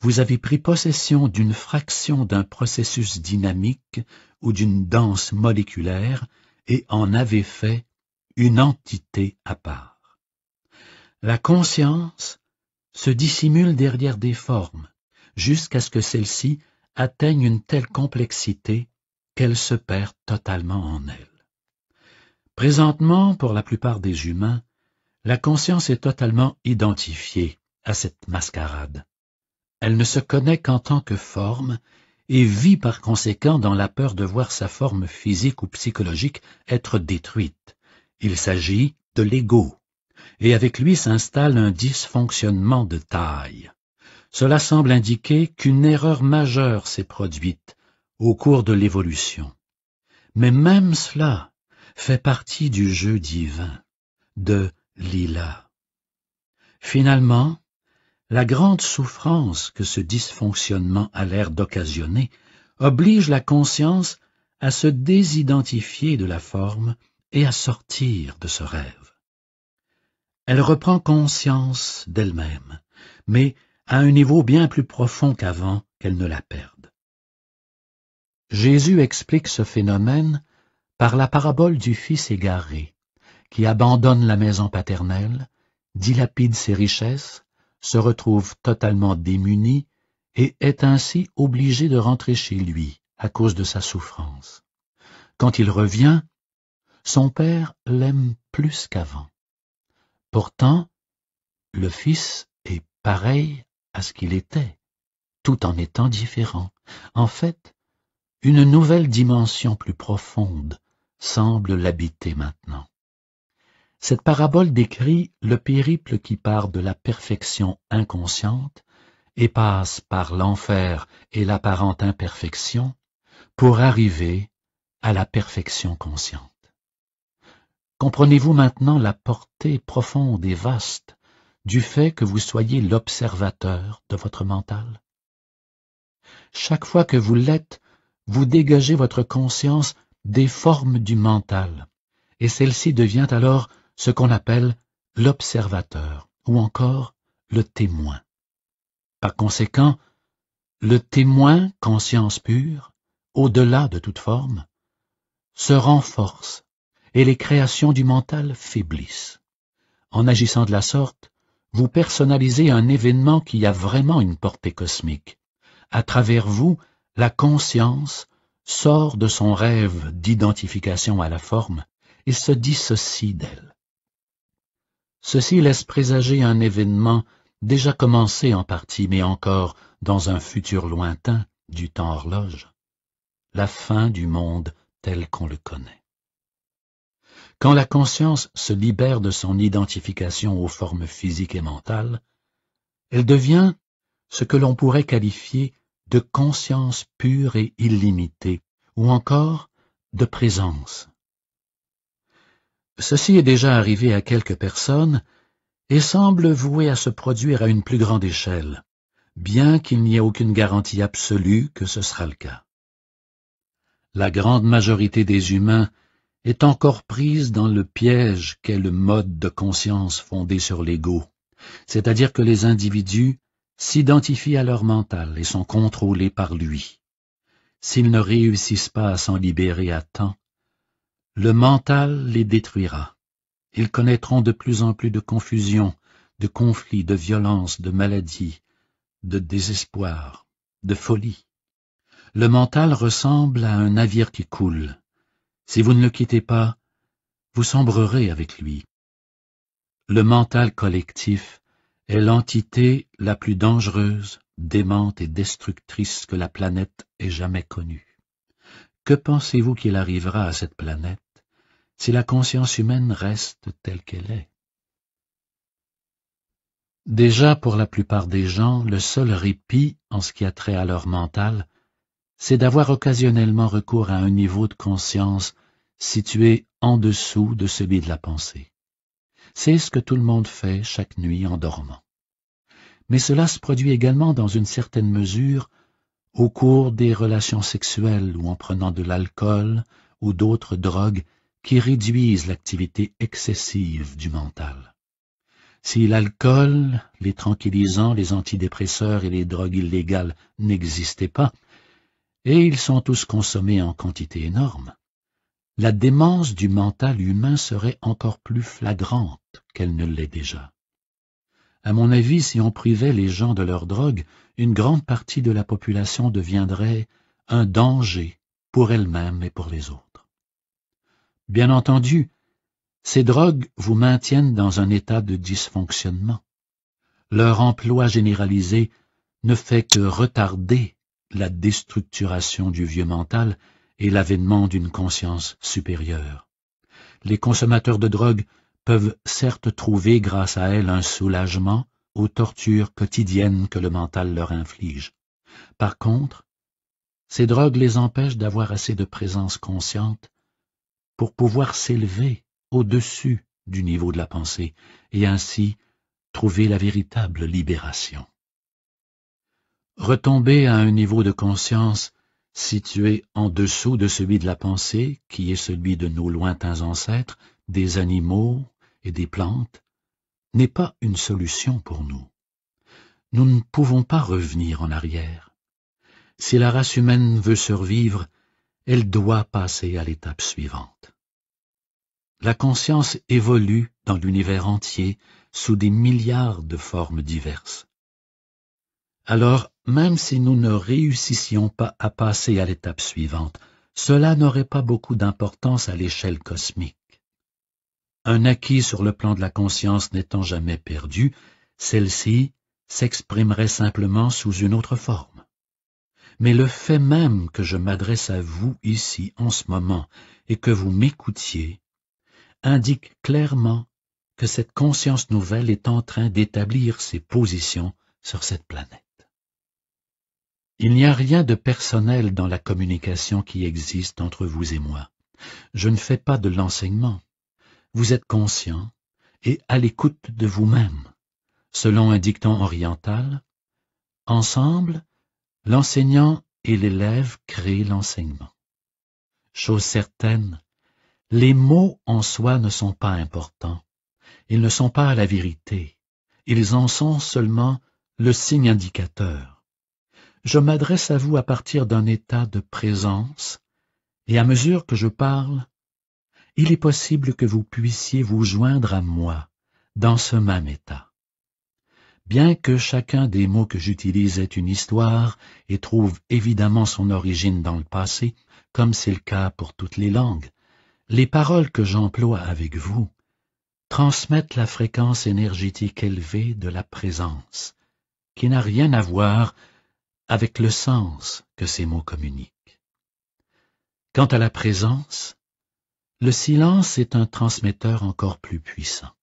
Vous avez pris possession d'une fraction d'un processus dynamique ou d'une danse moléculaire et en avez fait une entité à part. La conscience se dissimule derrière des formes, jusqu'à ce que celles-ci atteignent une telle complexité qu'elle se perd totalement en elle. Présentement, pour la plupart des humains, la conscience est totalement identifiée à cette mascarade. Elle ne se connaît qu'en tant que forme et vit par conséquent dans la peur de voir sa forme physique ou psychologique être détruite. Il s'agit de l'ego, et avec lui s'installe un dysfonctionnement de taille. Cela semble indiquer qu'une erreur majeure s'est produite au cours de l'évolution. Mais même cela fait partie du jeu divin, de Lila. Finalement, la grande souffrance que ce dysfonctionnement a l'air d'occasionner oblige la conscience à se désidentifier de la forme et à sortir de ce rêve. Elle reprend conscience d'elle-même, mais à un niveau bien plus profond qu'avant qu'elle ne la perde. Jésus explique ce phénomène par la parabole du fils égaré, qui abandonne la maison paternelle, dilapide ses richesses, se retrouve totalement démuni et est ainsi obligé de rentrer chez lui à cause de sa souffrance. Quand il revient, son père l'aime plus qu'avant. Pourtant, le fils est pareil à ce qu'il était, tout en étant différent. En fait, une nouvelle dimension plus profonde semble l'habiter maintenant. Cette parabole décrit le périple qui part de la perfection inconsciente et passe par l'enfer et l'apparente imperfection pour arriver à la perfection consciente. Comprenez-vous maintenant la portée profonde et vaste du fait que vous soyez l'observateur de votre mental? Chaque fois que vous l'êtes, vous dégagez votre conscience des formes du mental, et celle-ci devient alors ce qu'on appelle l'observateur, ou encore le témoin. Par conséquent, le témoin, conscience pure, au-delà de toute forme, se renforce et les créations du mental faiblissent. En agissant de la sorte, vous personnalisez un événement qui a vraiment une portée cosmique. À travers vous, la conscience sort de son rêve d'identification à la forme et se dissocie d'elle. Ceci laisse présager un événement déjà commencé en partie, mais encore dans un futur lointain du temps horloge, la fin du monde tel qu'on le connaît. Quand la conscience se libère de son identification aux formes physiques et mentales, elle devient ce que l'on pourrait qualifier de conscience pure et illimitée, ou encore de présence. Ceci est déjà arrivé à quelques personnes et semble voué à se produire à une plus grande échelle, bien qu'il n'y ait aucune garantie absolue que ce sera le cas. La grande majorité des humains est encore prise dans le piège qu'est le mode de conscience fondé sur l'ego, c'est-à-dire que les individus s'identifient à leur mental et sont contrôlés par lui. S'ils ne réussissent pas à s'en libérer à temps, le mental les détruira. Ils connaîtront de plus en plus de confusion, de conflits, de violences, de maladies, de désespoir, de folie. Le mental ressemble à un navire qui coule. Si vous ne le quittez pas, vous sombrerez avec lui. Le mental collectif est l'entité la plus dangereuse, démente et destructrice que la planète ait jamais connue. Que pensez-vous qu'il arrivera à cette planète si la conscience humaine reste telle qu'elle est? Déjà, pour la plupart des gens, le seul répit en ce qui a trait à leur mental, c'est d'avoir occasionnellement recours à un niveau de conscience situé en dessous de celui de la pensée. C'est ce que tout le monde fait chaque nuit en dormant. Mais cela se produit également dans une certaine mesure au cours des relations sexuelles ou en prenant de l'alcool ou d'autres drogues qui réduisent l'activité excessive du mental. Si l'alcool, les tranquillisants, les antidépresseurs et les drogues illégales n'existaient pas, et ils sont tous consommés en quantité énorme, la démence du mental humain serait encore plus flagrante qu'elle ne l'est déjà. À mon avis, si on privait les gens de leur drogue, une grande partie de la population deviendrait un danger pour elle-même et pour les autres. Bien entendu, ces drogues vous maintiennent dans un état de dysfonctionnement. Leur emploi généralisé ne fait que retarder la déstructuration du vieux mental et l'avènement d'une conscience supérieure. Les consommateurs de drogue peuvent certes trouver grâce à elles un soulagement aux tortures quotidiennes que le mental leur inflige. Par contre, ces drogues les empêchent d'avoir assez de présence consciente pour pouvoir s'élever au-dessus du niveau de la pensée et ainsi trouver la véritable libération. Retomber à un niveau de conscience situé en dessous de celui de la pensée, qui est celui de nos lointains ancêtres, des animaux et des plantes, n'est pas une solution pour nous. Nous ne pouvons pas revenir en arrière. Si la race humaine veut survivre, elle doit passer à l'étape suivante. La conscience évolue dans l'univers entier sous des milliards de formes diverses. Alors, même si nous ne réussissions pas à passer à l'étape suivante, cela n'aurait pas beaucoup d'importance à l'échelle cosmique. Un acquis sur le plan de la conscience n'étant jamais perdu, celle-ci s'exprimerait simplement sous une autre forme. Mais le fait même que je m'adresse à vous ici en ce moment et que vous m'écoutiez indique clairement que cette conscience nouvelle est en train d'établir ses positions sur cette planète. Il n'y a rien de personnel dans la communication qui existe entre vous et moi. Je ne fais pas de l'enseignement. Vous êtes conscient et à l'écoute de vous-même. Selon un dicton oriental, ensemble, l'enseignant et l'élève créent l'enseignement. Chose certaine, les mots en soi ne sont pas importants. Ils ne sont pas la vérité. Ils en sont seulement le signe indicateur. Je m'adresse à vous à partir d'un état de présence, et à mesure que je parle, il est possible que vous puissiez vous joindre à moi dans ce même état. Bien que chacun des mots que j'utilise ait une histoire et trouve évidemment son origine dans le passé, comme c'est le cas pour toutes les langues, les paroles que j'emploie avec vous transmettent la fréquence énergétique élevée de la présence, qui n'a rien à voir avec le sens que ces mots communiquent. Quant à la présence, le silence est un transmetteur encore plus puissant.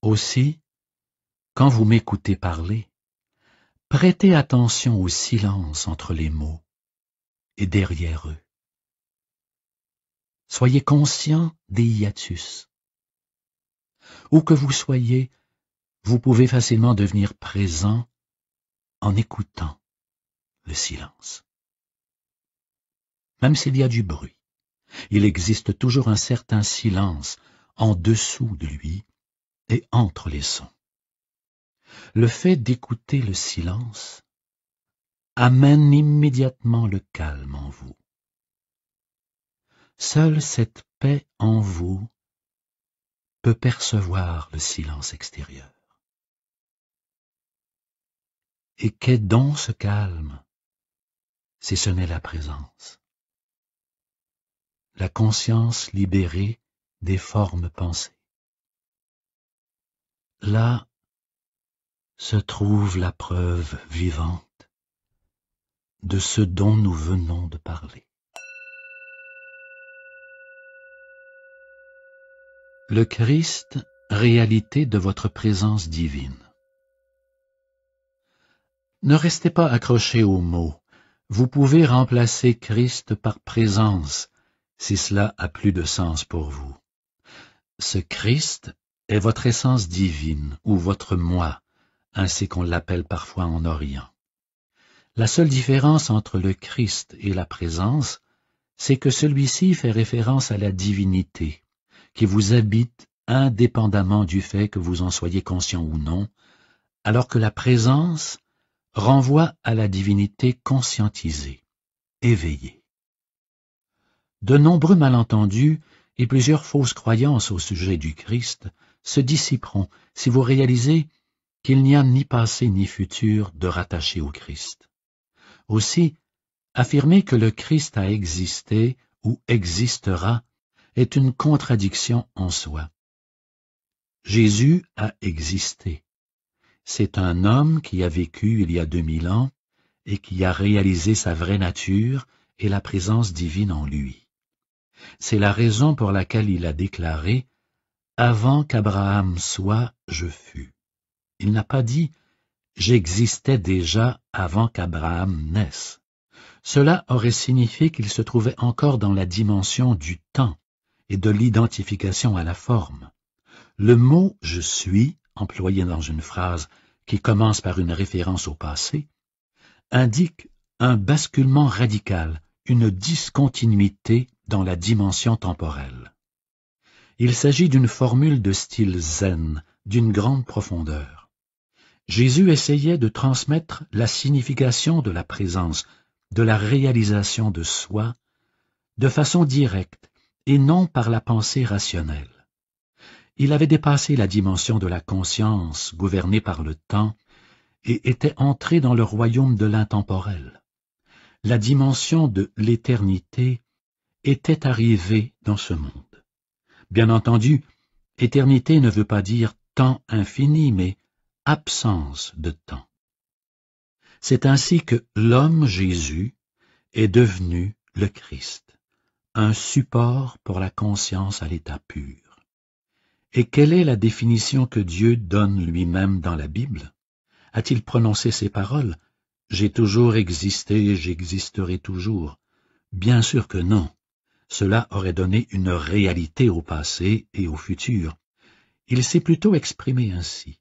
Aussi, quand vous m'écoutez parler, prêtez attention au silence entre les mots et derrière eux. Soyez conscient des hiatus. Où que vous soyez, vous pouvez facilement devenir présent en écoutant le silence. Même s'il y a du bruit, il existe toujours un certain silence en dessous de lui et entre les sons. Le fait d'écouter le silence amène immédiatement le calme en vous. Seule cette paix en vous peut percevoir le silence extérieur. Et qu'est donc ce calme, si ce n'est la présence? La conscience libérée des formes pensées. Là se trouve la preuve vivante de ce dont nous venons de parler. Le Christ, réalité de votre présence divine. Ne restez pas accrochés aux mots. Vous pouvez remplacer Christ par présence, si cela a plus de sens pour vous. Ce Christ est votre essence divine, ou votre moi, ainsi qu'on l'appelle parfois en Orient. La seule différence entre le Christ et la présence, c'est que celui-ci fait référence à la divinité, qui vous habite indépendamment du fait que vous en soyez conscient ou non, alors que la présence renvoie à la divinité conscientisée, éveillée. De nombreux malentendus et plusieurs fausses croyances au sujet du Christ se dissiperont si vous réalisez qu'il n'y a ni passé ni futur de rattaché au Christ. Aussi, affirmer que le Christ a existé ou existera est une contradiction en soi. Jésus a existé. C'est un homme qui a vécu il y a 2000 ans et qui a réalisé sa vraie nature et la présence divine en lui. C'est la raison pour laquelle il a déclaré « Avant qu'Abraham soit, je fus ». Il n'a pas dit « J'existais déjà avant qu'Abraham naisse ». Cela aurait signifié qu'il se trouvait encore dans la dimension du temps et de l'identification à la forme. Le mot « je suis », employé dans une phrase qui commence par une référence au passé, indique un basculement radical, une discontinuité dans la dimension temporelle. Il s'agit d'une formule de style zen, d'une grande profondeur. Jésus essayait de transmettre la signification de la présence, de la réalisation de soi, de façon directe et non par la pensée rationnelle. Il avait dépassé la dimension de la conscience gouvernée par le temps et était entré dans le royaume de l'intemporel. La dimension de l'éternité était arrivée dans ce monde. Bien entendu, éternité ne veut pas dire temps infini, mais absence de temps. C'est ainsi que l'homme Jésus est devenu le Christ, un support pour la conscience à l'état pur. Et quelle est la définition que Dieu donne lui-même dans la Bible? A-t-il prononcé ces paroles? « J'ai toujours existé et j'existerai toujours ». Bien sûr que non. Cela aurait donné une réalité au passé et au futur. Il s'est plutôt exprimé ainsi.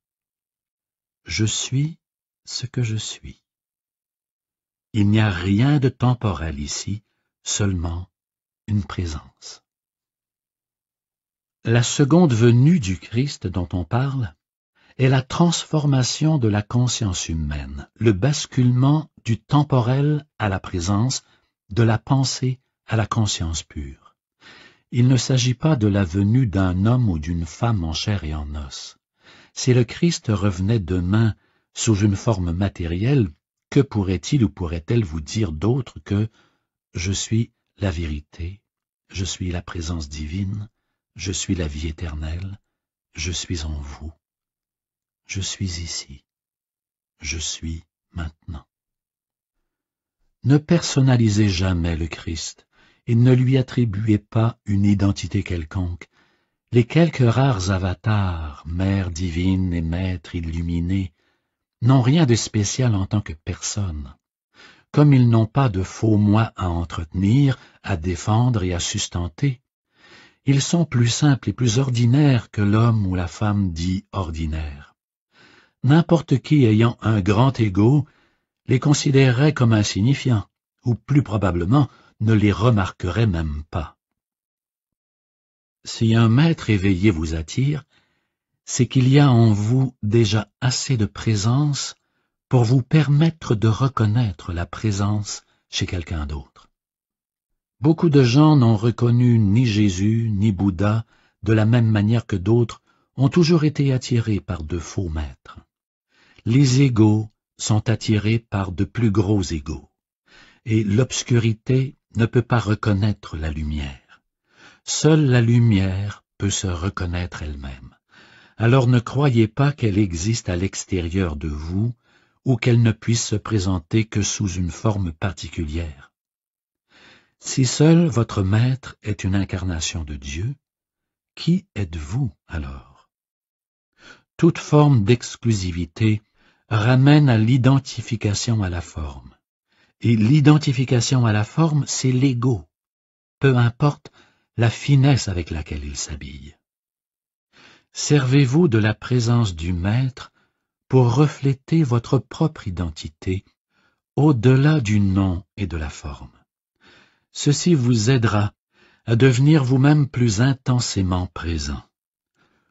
Je suis ce que je suis. Il n'y a rien de temporel ici, seulement une présence. La seconde venue du Christ dont on parle est la transformation de la conscience humaine, le basculement du temporel à la présence, de la pensée à la conscience pure. Il ne s'agit pas de la venue d'un homme ou d'une femme en chair et en os. Si le Christ revenait demain sous une forme matérielle, que pourrait-il ou pourrait-elle vous dire d'autre que « Je suis la vérité, je suis la présence divine, je suis la vie éternelle, je suis en vous, je suis ici, je suis maintenant ». Ne personnalisez jamais le Christ et ne lui attribuez pas une identité quelconque. Les quelques rares avatars, mère divine et maître illuminé, n'ont rien de spécial en tant que personne. Comme ils n'ont pas de faux moi à entretenir, à défendre et à sustenter, ils sont plus simples et plus ordinaires que l'homme ou la femme dit ordinaire. N'importe qui ayant un grand ego les considérerait comme insignifiants, ou plus probablement ne les remarquerait même pas. Si un maître éveillé vous attire, c'est qu'il y a en vous déjà assez de présence pour vous permettre de reconnaître la présence chez quelqu'un d'autre. Beaucoup de gens n'ont reconnu ni Jésus ni Bouddha de la même manière que d'autres ont toujours été attirés par de faux maîtres. Les égaux sont attirés par de plus gros égaux, et l'obscurité ne peut pas reconnaître la lumière. Seule la lumière peut se reconnaître elle-même. Alors ne croyez pas qu'elle existe à l'extérieur de vous ou qu'elle ne puisse se présenter que sous une forme particulière. Si seul votre maître est une incarnation de Dieu, qui êtes-vous alors? Toute forme d'exclusivité ramène à l'identification à la forme. Et l'identification à la forme, c'est l'ego, peu importe la finesse avec laquelle il s'habille. Servez-vous de la présence du Maître pour refléter votre propre identité au-delà du nom et de la forme. Ceci vous aidera à devenir vous-même plus intensément présent.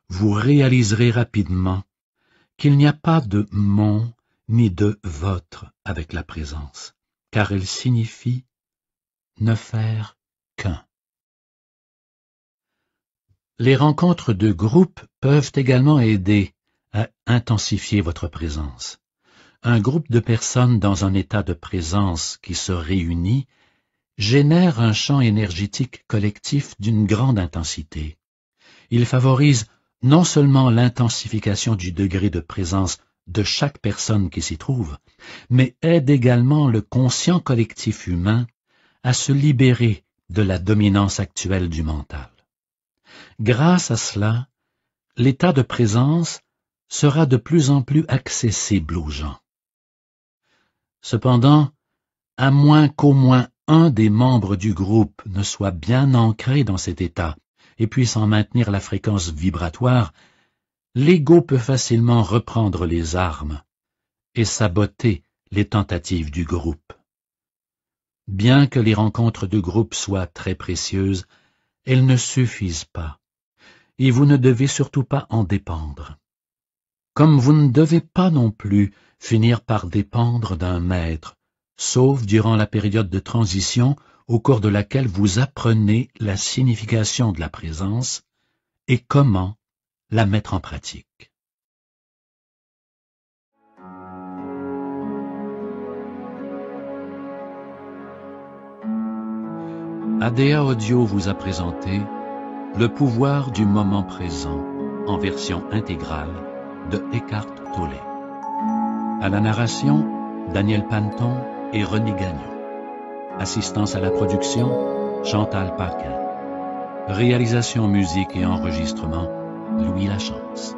Vous réaliserez rapidement qu'il n'y a pas de mon ni de votre avec la présence, car elle signifie ne faire qu'un. Les rencontres de groupe peuvent également aider à intensifier votre présence. Un groupe de personnes dans un état de présence qui se réunit génère un champ énergétique collectif d'une grande intensité. Il favorise non seulement l'intensification du degré de présence de chaque personne qui s'y trouve, mais aide également le conscient collectif humain à se libérer de la dominance actuelle du mental. Grâce à cela, l'état de présence sera de plus en plus accessible aux gens. Cependant, à moins qu'au moins un des membres du groupe ne soit bien ancré dans cet état et puisse en maintenir la fréquence vibratoire, l'ego peut facilement reprendre les armes et saboter les tentatives du groupe. Bien que les rencontres de groupe soient très précieuses, elles ne suffisent pas. et vous ne devez surtout pas en dépendre. Comme vous ne devez pas non plus finir par dépendre d'un maître, sauf durant la période de transition au cours de laquelle vous apprenez la signification de la présence et comment la mettre en pratique. ADA Audio vous a présenté Le pouvoir du moment présent en version intégrale de Eckhart Tolle. À la narration, Daniel Panton et René Gagnon. Assistance à la production, Chantal Paquin. Réalisation, musique et enregistrement, Louis Lachance.